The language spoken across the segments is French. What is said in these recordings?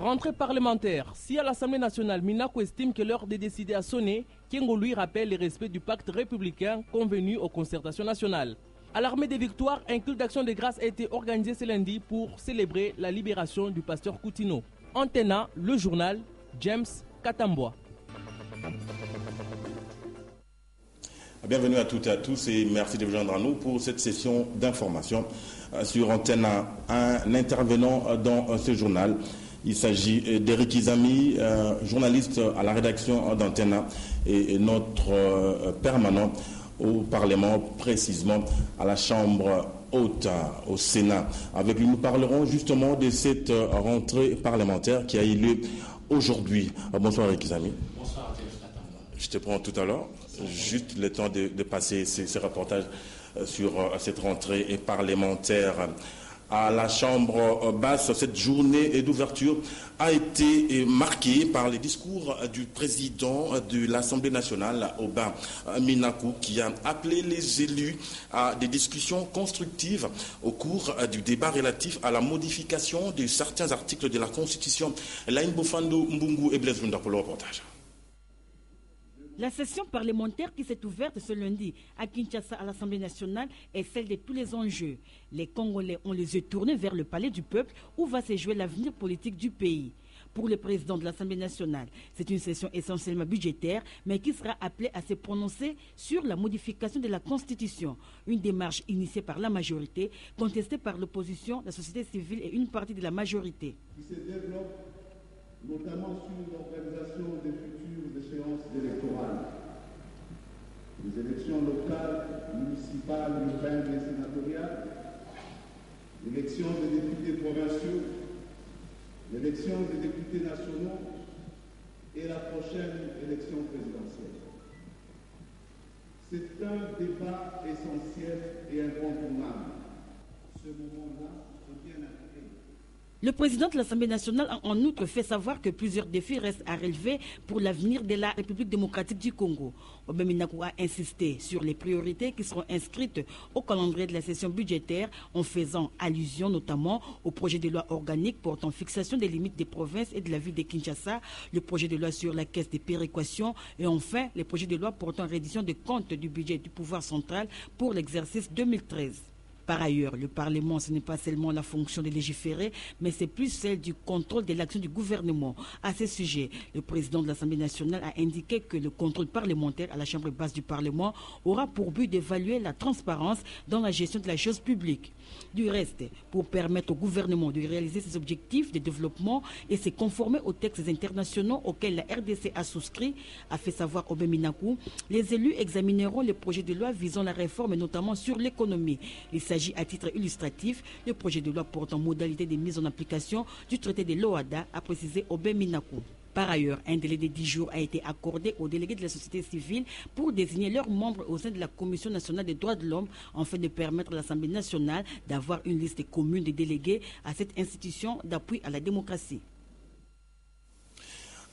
Rentrée parlementaire. Si à l'Assemblée nationale, Minaku estime que l'heure de décider a sonné, Kengo lui rappelle le respect du pacte républicain convenu aux concertations nationales. À l'armée des victoires, un culte d'action de grâce a été organisé ce lundi pour célébrer la libération du pasteur Coutinho. Antena, le journal, James Katamboa. Bienvenue à toutes et à tous et merci de vous joindre à nous pour cette session d'information sur Antenne, un intervenant dans ce journal. Il s'agit d'Eric Izami, journaliste à la rédaction d'Antenne et notre permanent au Parlement, précisément à la Chambre haute, au Sénat. Avec lui, nous parlerons justement de cette rentrée parlementaire qui a eu lieu aujourd'hui. Bonsoir Eric Izami. Bonsoir. Je te prends tout à l'heure. Juste le temps de passer ces reportages sur cette rentrée parlementaire. À la Chambre basse, cette journée d'ouverture a été marquée par les discours du président de l'Assemblée nationale, Aubin Minaku, qui a appelé les élus à des discussions constructives au cours du débat relatif à la modification de certains articles de la Constitution. Laïn Bofando Mbungu et Blaise Lunda pour le reportage. La session parlementaire qui s'est ouverte ce lundi à Kinshasa à l'Assemblée nationale est celle de tous les enjeux. Les Congolais ont les yeux tournés vers le palais du peuple où va se jouer l'avenir politique du pays. Pour le président de l'Assemblée nationale, c'est une session essentiellement budgétaire, mais qui sera appelée à se prononcer sur la modification de la Constitution. Une démarche initiée par la majorité, contestée par l'opposition, la société civile et une partie de la majorité. Qui se développe notamment sur l'organisation des futures échéances électorales, les élections locales, municipales, urbaines et sénatoriales, l'élection des députés provinciaux, l'élection des députés nationaux et la prochaine élection présidentielle. C'est un débat essentiel et incontournable. Ce moment-là est bien intégré. Le président de l'Assemblée nationale a en outre fait savoir que plusieurs défis restent à relever pour l'avenir de la République démocratique du Congo. Aubin Minaku a insisté sur les priorités qui seront inscrites au calendrier de la session budgétaire en faisant allusion notamment au projet de loi organique portant fixation des limites des provinces et de la ville de Kinshasa, le projet de loi sur la caisse des péréquations et enfin les projets de loi portant reddition des comptes du budget du pouvoir central pour l'exercice 2013. Par ailleurs, le Parlement, ce n'est pas seulement la fonction de légiférer, mais c'est plus celle du contrôle de l'action du gouvernement. À ce sujet, le président de l'Assemblée nationale a indiqué que le contrôle parlementaire à la Chambre basse du Parlement aura pour but d'évaluer la transparence dans la gestion de la chose publique. Du reste, pour permettre au gouvernement de réaliser ses objectifs de développement et se conformer aux textes internationaux auxquels la RDC a souscrit, a fait savoir Aubin Minaku, les élus examineront les projets de loi visant la réforme, notamment sur l'économie. Il s'agit à titre illustratif le projet de loi portant modalité de mise en application du traité de l'OADA, a précisé Aubin Minaku. Par ailleurs, un délai de 10 jours a été accordé aux délégués de la société civile pour désigner leurs membres au sein de la Commission nationale des droits de l'homme afin de permettre à l'Assemblée nationale d'avoir une liste commune des délégués à cette institution d'appui à la démocratie.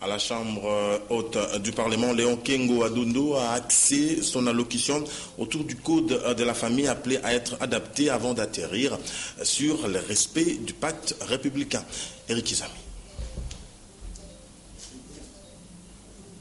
À la Chambre haute du Parlement, Léon Kengo Adondo a axé son allocution autour du code de la famille appelé à être adapté avant d'atterrir sur le respect du pacte républicain. Eric Izami.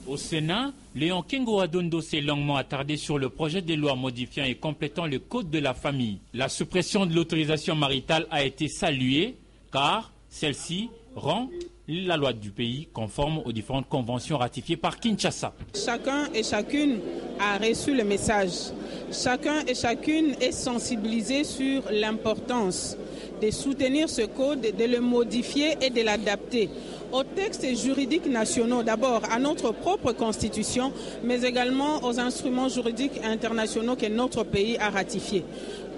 Au Sénat, Léon Kengo Adondo s'est longuement attardé sur le projet de loi modifiant et complétant le code de la famille. La suppression de l'autorisation maritale a été saluée car celle-ci rend la loi du pays conforme aux différentes conventions ratifiées par Kinshasa. Chacun et chacune a reçu le message. Chacun et chacune est sensibilisé sur l'importance de soutenir ce code, de le modifier et de l'adapter aux textes juridiques nationaux, d'abord à notre propre constitution, mais également aux instruments juridiques internationaux que notre pays a ratifiés.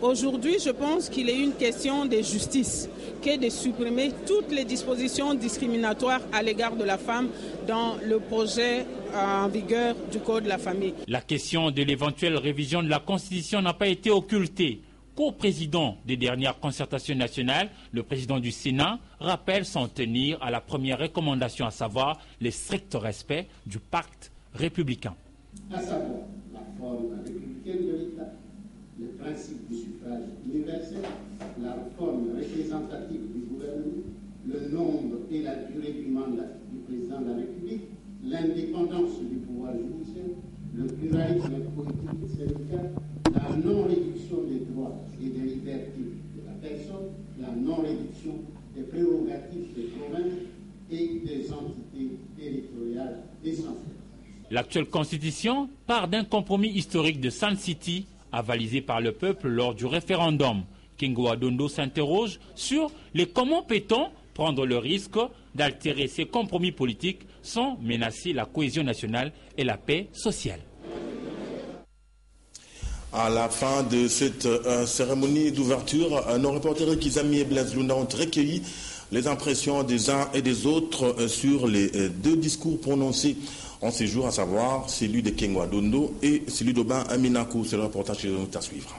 Aujourd'hui, je pense qu'il est une question de justice, qu'est de supprimer toutes les dispositions discriminatoires à l'égard de la femme dans le projet en vigueur du Code de la famille. La question de l'éventuelle révision de la Constitution n'a pas été occultée. Co-président des dernières concertations nationales, le président du Sénat rappelle s'en tenir à la première recommandation, à savoir le strict respect du pacte républicain. À savoir la forme républicaine de l'État, le principe du suffrage universel, la forme représentative du gouvernement, le nombre et la durée du mandat du président de la République, l'indépendance du pouvoir judiciaire, le pluralisme politique et syndical, la non-réduction des droits et des libertés de la personne, la non-réduction des prérogatives des provinces et des entités territoriales essentielles. L'actuelle constitution part d'un compromis historique de Sun City, avalisé par le peuple lors du référendum. Kingo Adondo s'interroge sur les comment peut-on prendre le risque d'altérer ces compromis politiques sans menacer la cohésion nationale et la paix sociale. À la fin de cette cérémonie d'ouverture, nos reporters Kizami et Blaise Lunda ont recueilli les impressions des uns et des autres sur les deux discours prononcés en ces jours, à savoir celui de Kingo Adondo et celui d'Aubin Aminakou. C'est le reportage qui est à suivre.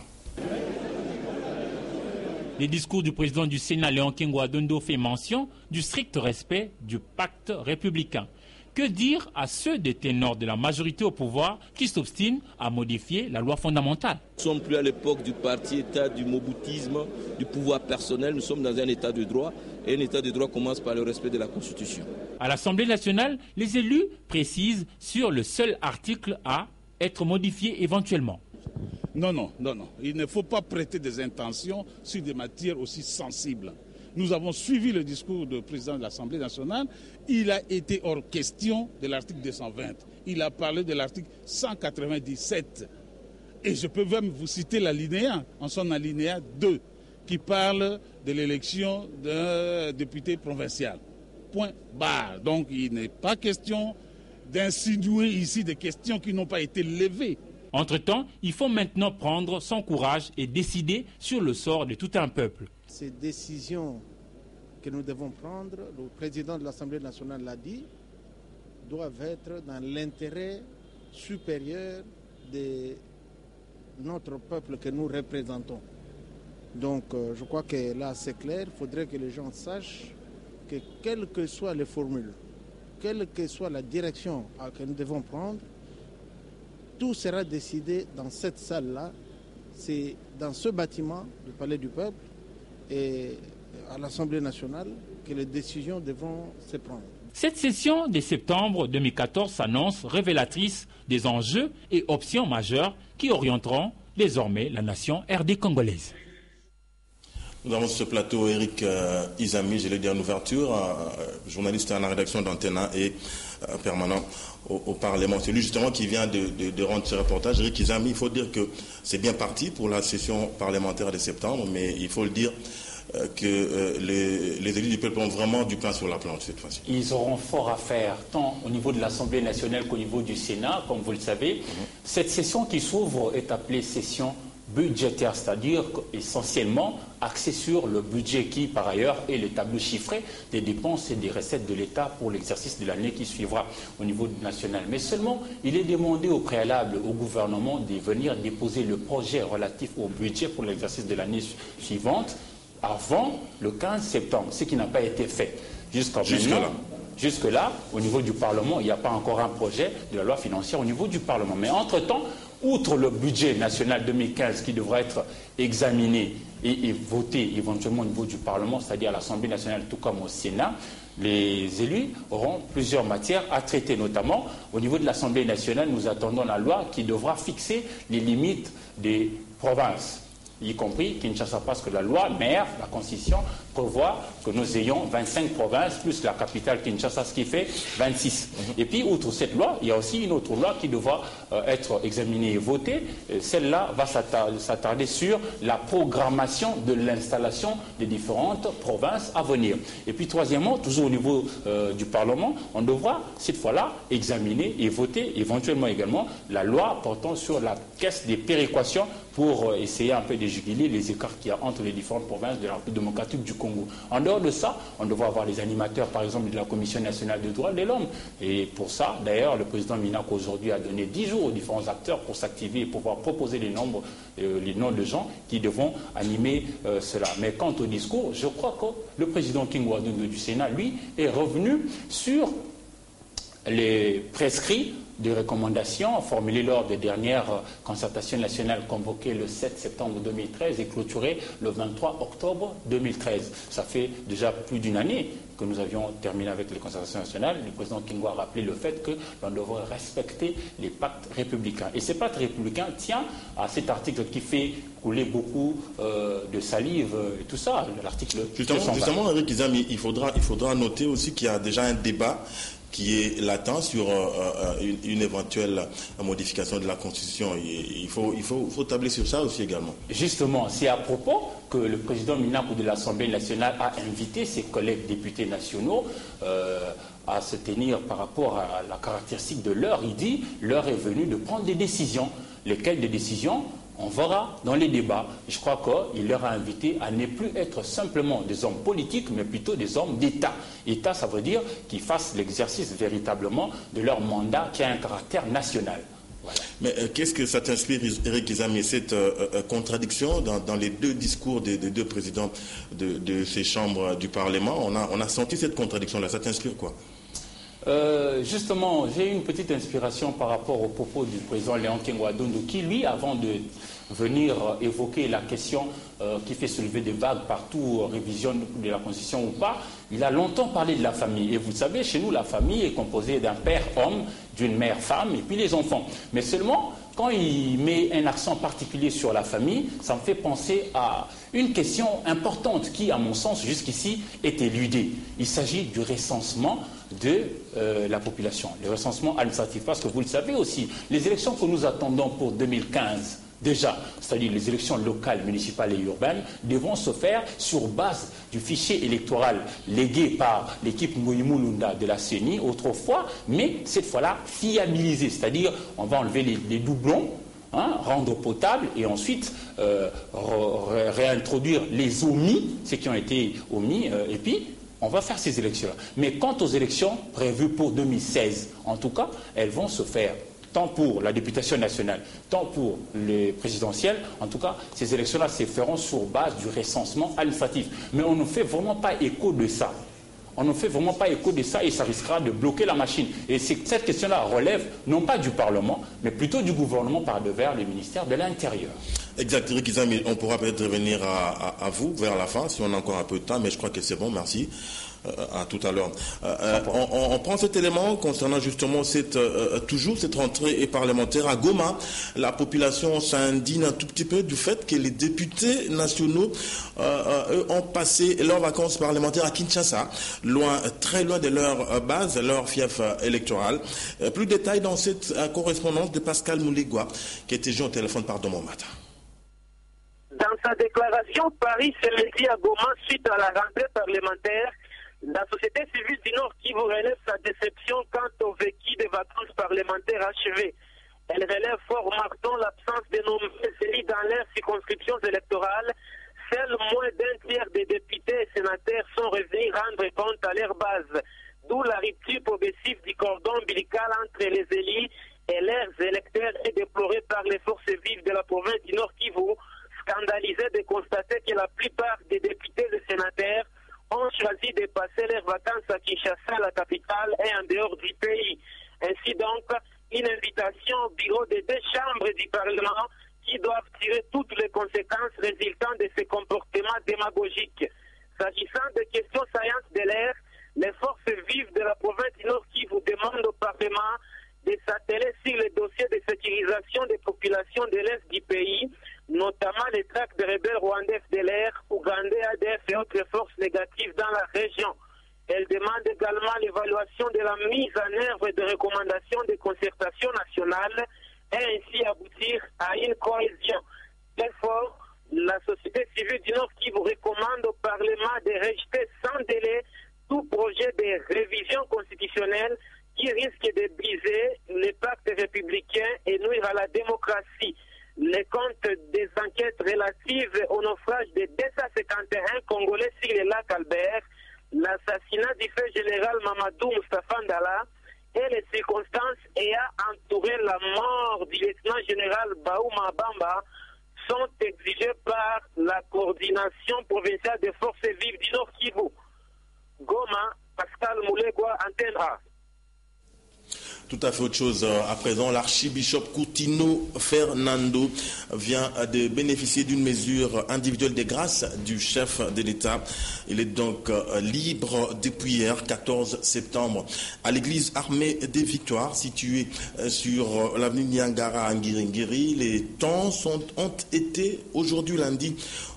Les discours du président du Sénat, Léon Kingo Adondo, fait mention du strict respect du pacte républicain. Que dire à ceux des ténors de la majorité au pouvoir qui s'obstinent à modifier la loi fondamentale? Nous ne sommes plus à l'époque du parti-État, du moboutisme, du pouvoir personnel. Nous sommes dans un État de droit et un État de droit commence par le respect de la Constitution. À l'Assemblée nationale, les élus précisent sur le seul article à être modifié éventuellement. Non. Il ne faut pas prêter des intentions sur des matières aussi sensibles. Nous avons suivi le discours du président de l'Assemblée nationale. Il a été hors question de l'article 220. Il a parlé de l'article 197. Et je peux même vous citer l'alinéa, en son alinéa 2, qui parle de l'élection d'un député provincial. Point barre. Donc il n'est pas question d'insinuer ici des questions qui n'ont pas été levées. Entre-temps, il faut maintenant prendre son courage et décider sur le sort de tout un peuple. Ces décisions que nous devons prendre, le président de l'Assemblée nationale l'a dit, doivent être dans l'intérêt supérieur de notre peuple que nous représentons. Donc je crois que là c'est clair, il faudrait que les gens sachent que quelles que soient les formules, quelle que soit la direction que nous devons prendre, tout sera décidé dans cette salle-là, c'est dans ce bâtiment du Palais du Peuple et à l'Assemblée nationale que les décisions devront se prendre. Cette session de septembre 2014 s'annonce révélatrice des enjeux et options majeures qui orienteront désormais la nation RD congolaise. Nous avons sur ce plateau Eric Izami, je l'ai dit en ouverture, journaliste à la rédaction d'Antena et permanent au Parlement. C'est lui justement qui vient de rendre ce reportage. Eric Izami, il faut dire que c'est bien parti pour la session parlementaire de septembre, mais il faut le dire que les élus du peuple ont vraiment du pain sur la planche cette fois-ci. Ils auront fort à faire, tant au niveau de l'Assemblée nationale qu'au niveau du Sénat, comme vous le savez. Cette session qui s'ouvre est appelée session budgétaire, c'est-à-dire essentiellement axé sur le budget qui, par ailleurs, est le tableau chiffré des dépenses et des recettes de l'État pour l'exercice de l'année qui suivra au niveau national. Mais seulement, il est demandé au préalable au gouvernement de venir déposer le projet relatif au budget pour l'exercice de l'année suivante avant le 15 septembre, ce qui n'a pas été fait jusqu'à maintenant. Jusque-là, au niveau du Parlement, il n'y a pas encore un projet de la loi financière au niveau du Parlement. Mais entre-temps, outre le budget national 2015 qui devra être examiné et voté éventuellement au niveau du Parlement, c'est-à-dire à l'Assemblée nationale tout comme au Sénat, les élus auront plusieurs matières à traiter, notamment au niveau de l'Assemblée nationale. Nous attendons la loi qui devra fixer les limites des provinces, y compris Kinshasa, parce que la loi mère, la Constitution, prévoit que nous ayons 25 provinces plus la capitale Kinshasa, ce qui fait 26. Et puis, outre cette loi, il y a aussi une autre loi qui devra être examinée et votée. Celle-là va s'attarder sur la programmation de l'installation des différentes provinces à venir. Et puis, troisièmement, toujours au niveau du Parlement, on devra, cette fois-là, examiner et voter éventuellement également la loi portant sur la caisse des péréquations pour essayer un peu de juguler les écarts qu'il y a entre les différentes provinces de la République démocratique du Congo. En dehors de ça, on devra avoir les animateurs, par exemple, de la Commission nationale des droits de l'homme. Et pour ça, d'ailleurs, le président Minaku aujourd'hui a donné 10 jours aux différents acteurs pour s'activer et pouvoir proposer les noms de gens qui devront animer cela. Mais quant au discours, je crois que le président Kingo Adondo du Sénat, lui, est revenu sur les prescrits de recommandations formulées lors des dernières concertations nationales convoquées le 7 septembre 2013 et clôturées le 23 octobre 2013. Ça fait déjà plus d'une année que nous avions terminé avec les concertations nationales. Le président Kingo a rappelé le fait que l'on devrait respecter les pactes républicains. Et ces pactes républicains tiennent à cet article qui fait couler beaucoup de salive et tout ça, l'article 220. Justement, Eric Izami, il faudra noter aussi qu'il y a déjà un débat qui est latent sur une éventuelle modification de la Constitution. Il faut tabler sur ça aussi également. Justement, c'est à propos que le président Minakou de l'Assemblée nationale a invité ses collègues députés nationaux à se tenir par rapport à la caractéristique de l'heure. Il dit l'heure est venue de prendre des décisions. Lesquelles des décisions? On verra dans les débats. Je crois qu'il leur a invité à ne plus être simplement des hommes politiques, mais plutôt des hommes d'État. État, ça veut dire qu'ils fassent l'exercice véritablement de leur mandat qui a un caractère national. Voilà. Mais qu'est-ce que ça t'inspire, Eric Izami, cette contradiction dans les deux discours des deux présidents de ces chambres du Parlement? On a senti cette contradiction-là. Ça t'inspire quoi? Justement, j'ai une petite inspiration par rapport aux propos du président Léon Kengo-Adondo qui, lui, avant de venir évoquer la question qui fait soulever des vagues partout, révision de la Constitution ou pas, il a longtemps parlé de la famille. Et vous savez, chez nous, la famille est composée d'un père homme, d'une mère femme et puis les enfants. Mais seulement, quand il met un accent particulier sur la famille, ça me fait penser à une question importante qui, à mon sens, jusqu'ici, est éludée. Il s'agit du recensement de la population, le recensement administratif. Parce que vous le savez aussi, les élections que nous attendons pour 2015, déjà, c'est-à-dire les élections locales, municipales et urbaines, devront se faire sur base du fichier électoral légué par l'équipe Moïmoulunda de la CENI autrefois, mais cette fois-là fiabilisé, c'est-à-dire on va enlever les doublons, rendre potable et ensuite réintroduire les omis, ceux qui ont été omis, et puis on va faire ces élections-là. Mais quant aux élections prévues pour 2016, en tout cas, elles vont se faire tant pour la députation nationale, tant pour les présidentielles. En tout cas, ces élections-là se feront sur base du recensement administratif. Mais on ne fait vraiment pas écho de ça. On ne fait vraiment pas écho de ça et ça risquera de bloquer la machine. Et cette question-là relève non pas du Parlement, mais plutôt du gouvernement par devers le ministère de l'Intérieur. Exact, Eric Izami, on pourra peut-être revenir à vous vers la fin, si on a encore un peu de temps, mais je crois que c'est bon, merci. À tout à l'heure. On prend cet élément concernant justement toujours cette rentrée parlementaire à Goma. La population s'indigne un tout petit peu du fait que les députés nationaux eux, ont passé leurs vacances parlementaires à Kinshasa, très loin de leur base, leur fief électoral. Plus de détails dans cette correspondance de Pascal Mouligua, qui était joint au téléphone par Domomata. Dans sa déclaration, Paris se dit à Goma suite à la rentrée parlementaire. La société civile du Nord Kivu relève sa déception quant au vécu des vacances parlementaires achevées. Elle relève fort marquant l'absence de nombreux élus dans leurs circonscriptions électorales. Seuls moins d'un tiers des députés et sénateurs sont revenus rendre compte à leur base. D'où la rupture progressive du cordon ombilical entre les élus et leurs électeurs est déplorée par les forces vives de la province du Nord Kivu, scandalisées de constater que la plupart des députés et sénateurs ont choisi de passer leurs vacances à Kinshasa, la capitale, et en dehors du pays. Ainsi donc, une invitation au bureau des deux chambres du Parlement qui doivent tirer toutes les conséquences résultant de ces comportements démagogiques. S'agissant des questions saillantes de l'air, les forces vives de la province du Nord Kivu demandent au Parlement de s'atteler sur les dossiers de sécurisation des populations de l'Est du pays, notamment les traques de rebelles rwandais de l'air, ougandais, ADF et autres forces négatives dans la région. Elle demande également l'évaluation de la mise en œuvre des recommandations de concertation nationale et ainsi aboutir à une cohésion. Therefore, la société civile du Nord qui vous recommande au Parlement de rejeter sans délai tout projet de révision constitutionnelle qui risque de briser les pactes républicains et nuire à la démocratie. Les comptes des enquêtes relatives au naufrage de 251 Congolais sur le lac Albert, l'assassinat du fait général Mamadou Moustapha Ndala et les circonstances ayant entouré la mort du lieutenant général Baouma Bamba sont exigés par la coordination provinciale des forces vives du Nord Kivu. Goma, Pascal Moulegua, Antenne A. Tout à fait autre chose à présent. L'archibishop Coutinho Fernando vient de bénéficier d'une mesure individuelle des grâces du chef de l'État. Il est donc libre depuis hier, 14 septembre, à l'église Armée des Victoires, située sur l'avenue Niangara à Ngiringiri. Les temps ont été aujourd'hui lundi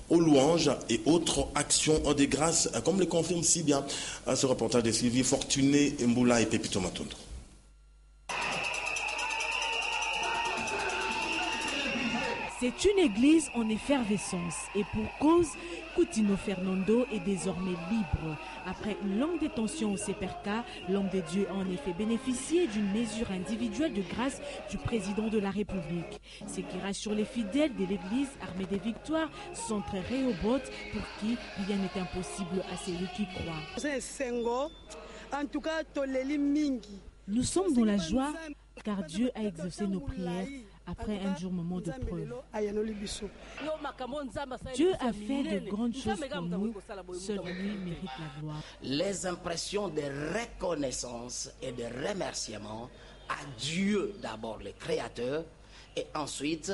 aux louanges et autres actions des grâces, comme le confirme si bien ce reportage de Sylvie Fortuné, Mboula et Pepito Matondo. C'est une église en effervescence et pour cause, Coutinho Fernando est désormais libre. Après une longue détention au CPRK, l'homme de Dieu a en effet bénéficié d'une mesure individuelle de grâce du président de la République. Ce qui rassure les fidèles de l'église Armée des Victoires sont très Rehoboth pour qui rien n'est impossible à celui qui croit. Nous sommes dans la joie car Dieu a exaucé nos prières après un dur moment de preuve. Dieu a fait de grandes choses pour nous, seul lui mérite la gloire. Les impressions de reconnaissance et de remerciement à Dieu d'abord, le Créateur, et ensuite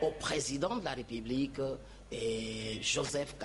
au président de la République, Joseph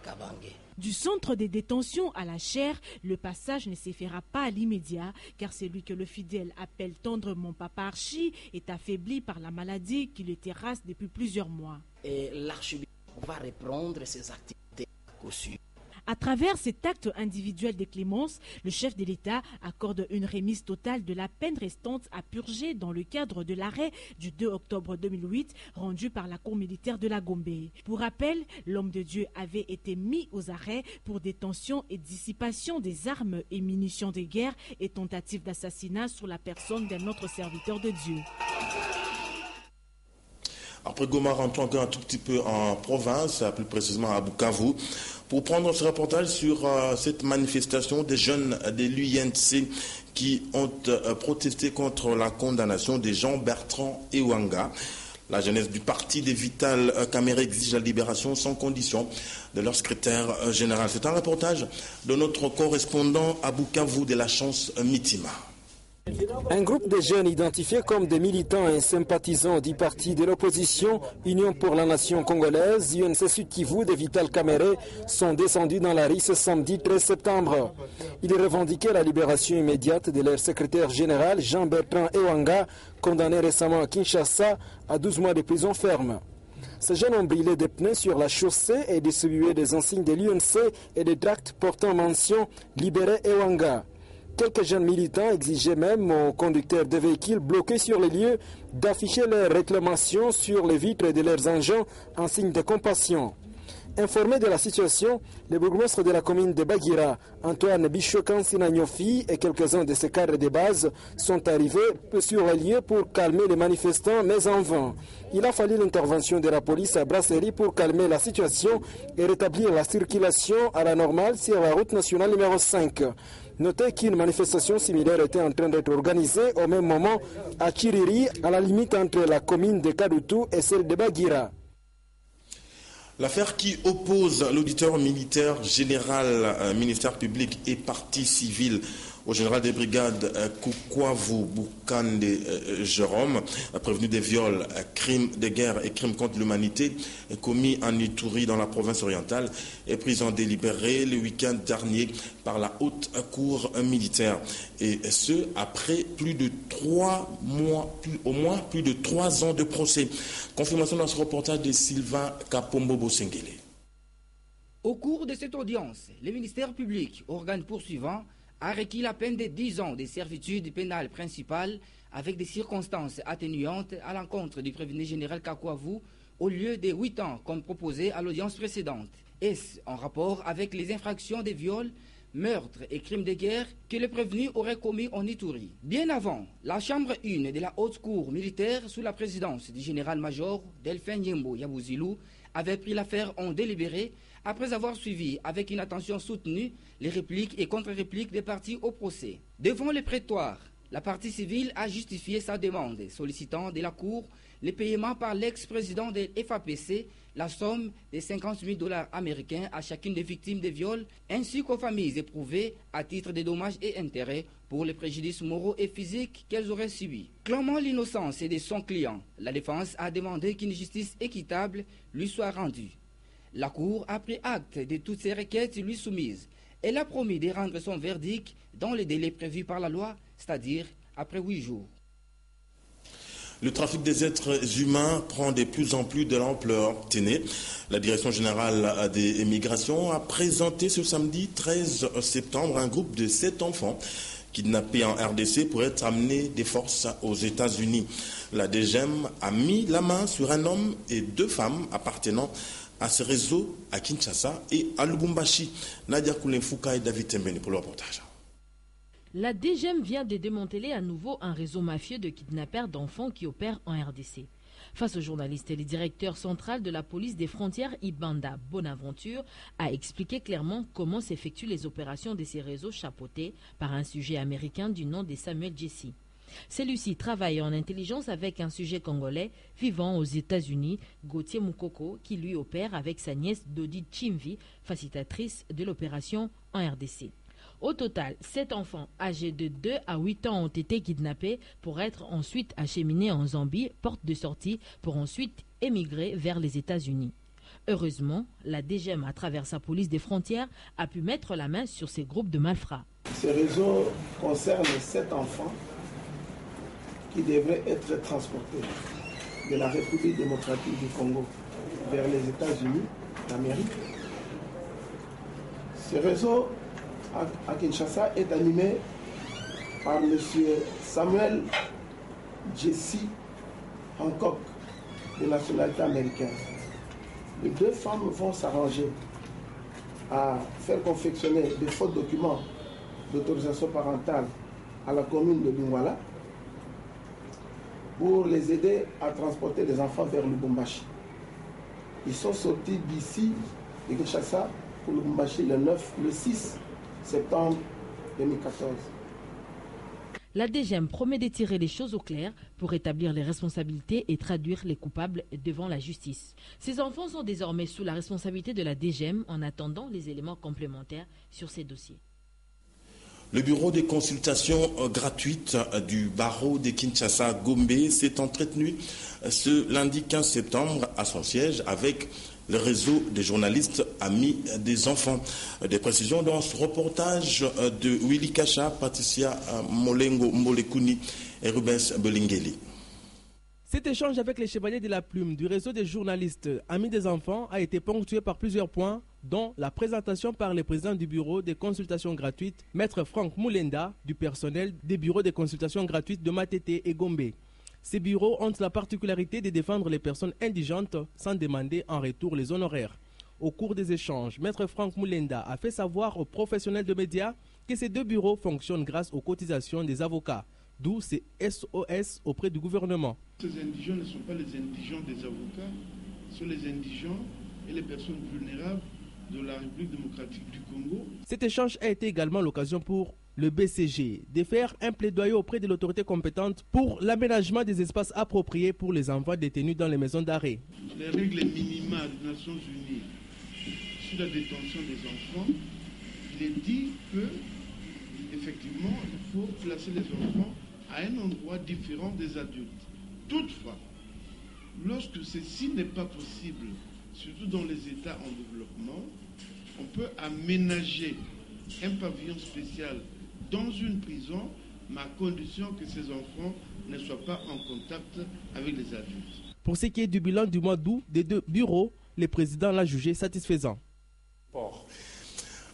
Kabange. Du centre de détention à la chaire, le passage ne se fera pas à l'immédiat, car celui que le fidèle appelle tendrement Papa Archi est affaibli par la maladie qui le terrasse depuis plusieurs mois. Et l'archevêque va reprendre ses activités à coup sûr. À travers cet acte individuel de clémence, le chef de l'État accorde une remise totale de la peine restante à purger dans le cadre de l'arrêt du 2 octobre 2008 rendu par la Cour militaire de la Gombe. Pour rappel, l'homme de Dieu avait été mis aux arrêts pour détention et dissipation des armes et munitions de guerre et tentative d'assassinat sur la personne d'un autre serviteur de Dieu. Après Goma, rentrons encore un tout petit peu en province, plus précisément à Bukavu, pour prendre ce reportage sur cette manifestation des jeunes de l'UNC qui ont protesté contre la condamnation de Jean-Bertrand Ewanga. La jeunesse du parti des Vital Kamerhe exige la libération sans condition de leur secrétaire général. C'est un reportage de notre correspondant à Bukavu de la Chance Mitima. Un groupe de jeunes identifiés comme des militants et sympathisants du parti de l'opposition Union pour la Nation congolaise, UNC Sud Kivu de Vital Kamerhe, sont descendus dans la rue ce samedi 13 septembre. Ils revendiquaient la libération immédiate de leur secrétaire général Jean-Bertrand Ewanga, condamné récemment à Kinshasa à 12 mois de prison ferme. Ces jeunes ont brûlé des pneus sur la chaussée et distribué des insignes de l'UNC et des tracts portant mention « Libérer Ewanga ». Quelques jeunes militants exigeaient même aux conducteurs de véhicules bloqués sur les lieux d'afficher leurs réclamations sur les vitres de leurs engins en signe de compassion. Informés de la situation, le bourgmestre de la commune de Bagira, Antoine Bichokansinagnofi et quelques-uns de ses cadres de base sont arrivés sur les lieux pour calmer les manifestants, mais en vain. Il a fallu l'intervention de la police à Brasserie pour calmer la situation et rétablir la circulation à la normale sur la route nationale numéro 5. Notez qu'une manifestation similaire était en train d'être organisée au même moment à Chiriri, à la limite entre la commune de Kadutu et celle de Bagira. L'affaire qui oppose l'auditeur militaire général, ministère public et parti civil au général des brigades Koukouavou Boukande Jérôme, prévenu des viols, crimes de guerre et crimes contre l'humanité commis en Ituri dans la province orientale, est prise en délibéré le week-end dernier par la haute cour militaire. Et ce, après plus de 3 mois, au moins plus de 3 ans de procès. Confirmation dans ce reportage de Sylvain Kapombo-Bosengele. Au cours de cette audience, le ministère public, organe poursuivant, a requis la peine de 10 ans de servitude pénale principale avec des circonstances atténuantes à l'encontre du prévenu général Koukouavou au lieu de 8 ans comme proposé à l'audience précédente. Est-ce en rapport avec les infractions de viol, meurtres et crimes de guerre que le prévenu aurait commis en Ituri? Bien avant, la chambre 1 de la haute cour militaire sous la présidence du général-major Delphin Nyembo Yabouzilou avait pris l'affaire en délibéré après avoir suivi avec une attention soutenue les répliques et contre-répliques des parties au procès. Devant le prétoire, La partie civile a justifié sa demande, sollicitant de la Cour le paiement par l'ex-président de FAPC la somme de 50 000 $ américains à chacune des victimes de viols, ainsi qu'aux familles éprouvées à titre de dommages et intérêts pour les préjudices moraux et physiques qu'elles auraient subis. Clamant l'innocence de son client, la défense a demandé qu'une justice équitable lui soit rendue. La Cour a pris acte de toutes ces requêtes lui soumises. Elle a promis de rendre son verdict dans les délais prévus par la loi, c'est-à-dire après 8 jours. Le trafic des êtres humains prend de plus en plus de l'ampleur. Tenez, la Direction générale des migrations a présenté ce samedi 13 septembre un groupe de 7 enfants kidnappés en RDC pour être amenés des forces aux États-Unis. La DGM a mis la main sur un homme et 2 femmes appartenant à ce réseau à Kinshasa et à Lubumbashi. Nadia Koulenfouka et David Tembeni pour le reportage. La DGM vient de démanteler à nouveau un réseau mafieux de kidnappeurs d'enfants qui opère en RDC. Face aux journalistes, le directeur central de la police des frontières, Ibanda Bonaventure, a expliqué clairement comment s'effectuent les opérations de ces réseaux chapeautés par un sujet américain du nom de Samuel Jesse. Celui-ci travaille en intelligence avec un sujet congolais vivant aux États-Unis, Gauthier Moukoko, qui lui opère avec sa nièce Dodi Chimvi, facilitatrice de l'opération en RDC. Au total, 7 enfants âgés de 2 à 8 ans ont été kidnappés pour être ensuite acheminés en Zambie, porte de sortie, pour ensuite émigrer vers les États-Unis. Heureusement, la DGM, à travers sa police des frontières, a pu mettre la main sur ces groupes de malfrats. Ce réseau concerne 7 enfants qui devraient être transportés de la République démocratique du Congo vers les États-Unis d'Amérique. Ce réseau à Kinshasa est animé par M. Samuel Jesse Hancock, de nationalité américaine. Les 2 femmes vont s'arranger à faire confectionner des faux documents d'autorisation parentale à la commune de Lingwala pour les aider à transporter les enfants vers Lubumbashi. Ils sont sortis d'ici, de Kinshasa, pour Lubumbashi le 6 septembre 2014. La DGM promet de tirer les choses au clair pour établir les responsabilités et traduire les coupables devant la justice. Ces enfants sont désormais sous la responsabilité de la DGM en attendant les éléments complémentaires sur ces dossiers. Le bureau des consultations gratuites du barreau de Kinshasa Gombe s'est entretenu ce lundi 15 septembre à son siège avec le réseau des journalistes amis des enfants. Des précisions dans ce reportage de Willy Kacha, Patricia Molengo Mbolekuni et Rubens Belingeli. Cet échange avec les chevaliers de la plume du réseau des journalistes amis des enfants a été ponctué par plusieurs points, dont la présentation par le président du bureau des consultations gratuites, Maître Franck Moulenda, du personnel des bureaux des consultations gratuites de Matete et Gombe. Ces bureaux ont la particularité de défendre les personnes indigentes sans demander en retour les honoraires. Au cours des échanges, Maître Franck Moulenda a fait savoir aux professionnels de médias que ces 2 bureaux fonctionnent grâce aux cotisations des avocats, d'où ces SOS auprès du gouvernement. Ces indigents ne sont pas les indigents des avocats, ce sont les indigents et les personnes vulnérables de la République démocratique du Congo. Cet échange a été également l'occasion pour le BCG de faire un plaidoyer auprès de l'autorité compétente pour l'aménagement des espaces appropriés pour les enfants détenus dans les maisons d'arrêt. Les règles minimales des Nations Unies sur la détention des enfants, il est dit que effectivement il faut placer les enfants à un endroit différent des adultes. Toutefois, lorsque ceci n'est pas possible, surtout dans les États en développement, on peut aménager un pavillon spécial dans une prison, mais à condition que ces enfants ne soient pas en contact avec les adultes. Pour ce qui est du bilan du mois d'août des 2 bureaux, le président l'a jugé satisfaisant.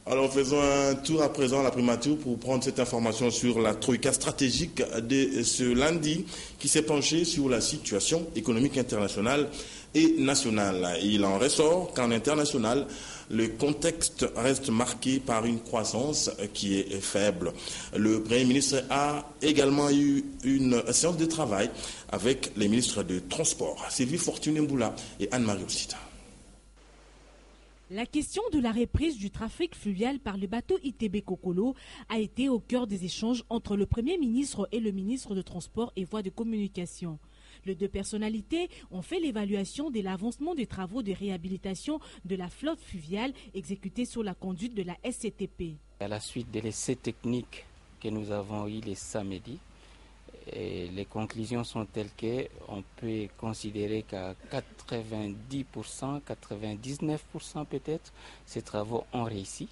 Alors faisons un tour à présent à la primature pour prendre cette information sur la troïka stratégique de ce lundi qui s'est penchée sur la situation économique internationale et nationale. Il en ressort qu'en international, le contexte reste marqué par une croissance qui est faible. Le Premier ministre a également eu une séance de travail avec les ministres de Transport, Sylvie Fortuné Mboula et Anne-Marie Ossita. La question de la reprise du trafic fluvial par le bateau ITB Kokolo a été au cœur des échanges entre le Premier ministre et le ministre de Transport et Voies de Communication. Les deux personnalités ont fait l'évaluation de l'avancement des travaux de réhabilitation de la flotte fluviale exécutés sur la conduite de la SCTP. À la suite de l'essai technique que nous avons eu le samedi, et les conclusions sont telles qu'on peut considérer qu'à 90%, 99% peut-être, ces travaux ont réussi.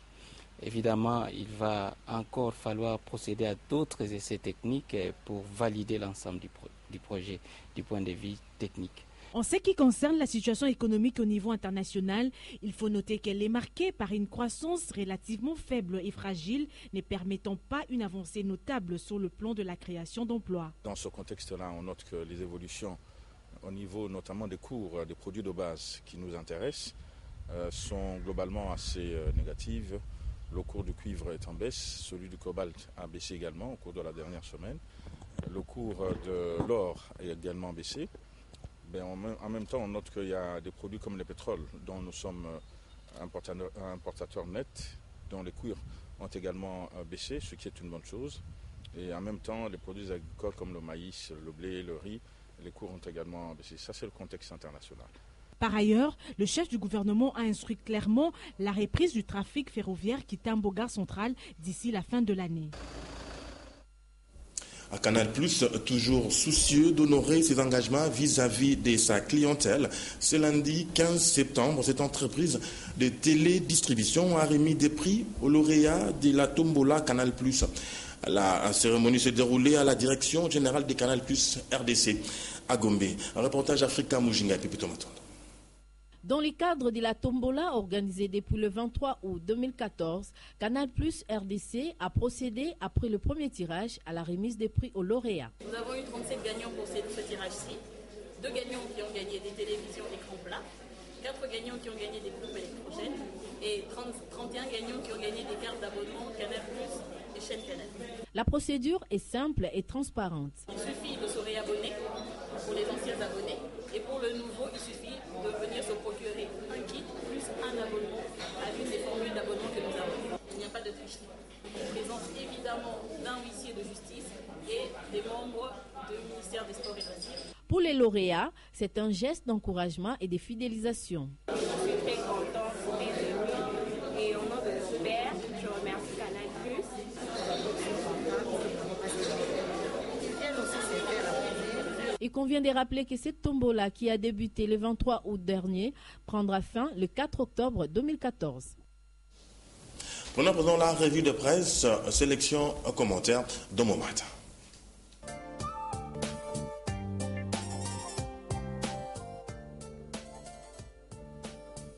Évidemment, il va encore falloir procéder à d'autres essais techniques pour valider l'ensemble du projet du point de vue technique. En ce qui concerne la situation économique au niveau international, il faut noter qu'elle est marquée par une croissance relativement faible et fragile, ne permettant pas une avancée notable sur le plan de la création d'emplois. Dans ce contexte-là, on note que les évolutions au niveau notamment des cours des produits de base qui nous intéressent sont globalement assez négatives. Le cours du cuivre est en baisse, celui du cobalt a baissé également au cours de la dernière semaine. Le cours de l'or est également baissé. En même temps, on note qu'il y a des produits comme le pétrole, dont nous sommes importateurs nets, dont les cours ont également baissé, ce qui est une bonne chose. Et en même temps, les produits agricoles comme le maïs, le blé, le riz, les cours ont également baissé. Ça, c'est le contexte international. Par ailleurs, le chef du gouvernement a instruit clairement la reprise du trafic ferroviaire qui Tambo Gare Centrale d'ici la fin de l'année. À Canal+, toujours soucieux d'honorer ses engagements vis-à-vis de sa clientèle. Ce lundi 15 septembre, cette entreprise de télédistribution a remis des prix aux lauréats de la Tombola Canal+. La cérémonie s'est déroulée à la direction générale des Canal+ RDC à Gombe. Un reportage Africa Mujinga et Pépito Matondo. Dans le cadre de la tombola organisée depuis le 23 août 2014, Canal+ RDC a procédé, après le premier tirage, à la remise des prix aux lauréats. Nous avons eu 37 gagnants pour ce tirage-ci, 2 gagnants qui ont gagné des télévisions écran plat, 4 gagnants qui ont gagné des pompes électrogènes et 31 gagnants qui ont gagné des cartes d'abonnement Canal+ et chaîne Canal. La procédure est simple et transparente. Il suffit de se réabonner pour les anciens abonnés et pour le nouveau, il suffit de venir se procurer un kit plus un abonnement à l'une des formules d'abonnement que nous avons. Il n'y a pas de tricherie. En présence évidemment d'un huissier de justice et des membres du ministère des Sports et Loisirs. Pour les lauréats, c'est un geste d'encouragement et de fidélisation. Je suis très contente pour mes amis et au nom de mon père, je remercie Canal+. Il convient de rappeler que cette tombola qui a débuté le 23 août dernier prendra fin le 4 octobre 2014. Prenons la revue de presse, sélection, commentaire de mon matin.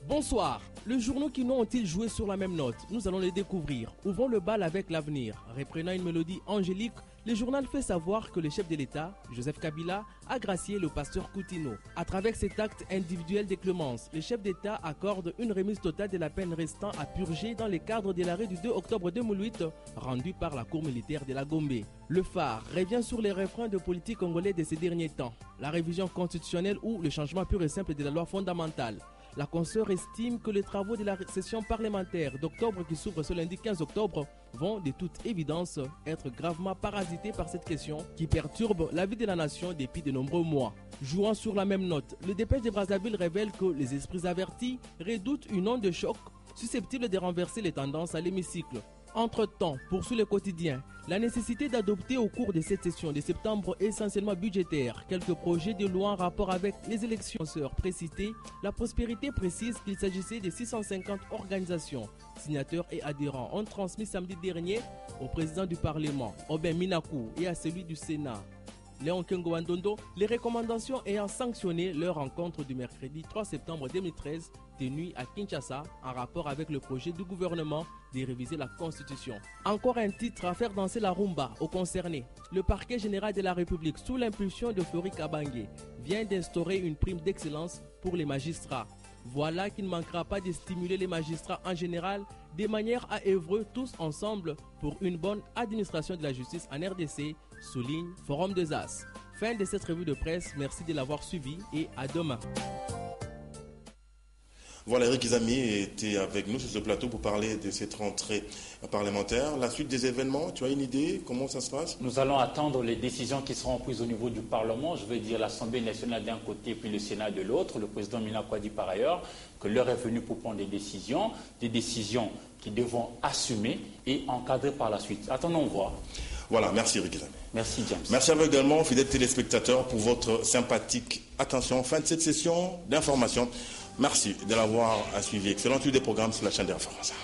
Bonsoir. Les journaux qui n'ont ont-ils joué sur la même note? Nous allons les découvrir. Ouvrons le bal avec l'avenir. Reprenant une mélodie angélique, le journal fait savoir que le chef de l'État, Joseph Kabila, a gracié le pasteur Coutinho. À travers cet acte individuel de clémence, le chef d'État accorde une remise totale de la peine restant à purger dans le cadre de l'arrêt du 2 octobre 2008 rendu par la Cour militaire de la Gombe. Le phare revient sur les refrains de politique congolais de ces derniers temps. La révision constitutionnelle ou le changement pur et simple de la loi fondamentale. La consoeur estime que les travaux de la session parlementaire d'octobre qui s'ouvre ce lundi 15 octobre vont de toute évidence être gravement parasités par cette question qui perturbe la vie de la nation depuis de nombreux mois. Jouant sur la même note, le dépêche de Brazzaville révèle que les esprits avertis redoutent une onde de choc susceptible de renverser les tendances à l'hémicycle. Entre-temps, poursuit le quotidien, la nécessité d'adopter au cours de cette session de septembre essentiellement budgétaire quelques projets de loi en rapport avec les élections précitées. La prospérité précise qu'il s'agissait de 650 organisations, signataires et adhérents ont transmis samedi dernier au président du Parlement, Aubin Minakou, et à celui du Sénat, Léon Kengo-Wandondo, les recommandations ayant sanctionné leur rencontre du mercredi 3 septembre 2013 tenue à Kinshasa en rapport avec le projet du gouvernement de réviser la Constitution. Encore un titre à faire danser la rumba aux concernés. Le parquet général de la République, sous l'impulsion de Flori Kabange, vient d'instaurer une prime d'excellence pour les magistrats. Voilà qui ne manquera pas de stimuler les magistrats en général de manière à œuvrer tous ensemble pour une bonne administration de la justice en RDC, souligne Forum des As. Fin de cette revue de presse, merci de l'avoir suivi et à demain. Voilà, Eric Izami était avec nous sur ce plateau pour parler de cette rentrée parlementaire. La suite des événements, tu as une idée? Comment ça se passe? Nous allons attendre les décisions qui seront prises au niveau du Parlement. Je veux dire l'Assemblée nationale d'un côté puis le Sénat de l'autre. Le président Minakou a dit par ailleurs que l'heure est venue pour prendre des décisions qui devront assumer et encadrer par la suite. Attendons voir. Voilà, merci Eric Izami. Merci James. Merci à vous également, fidèles téléspectateurs, pour votre sympathique attention. Fin de cette session d'information. Merci de l'avoir suivi. Excellente suite des programmes sur la chaîne d'Air France.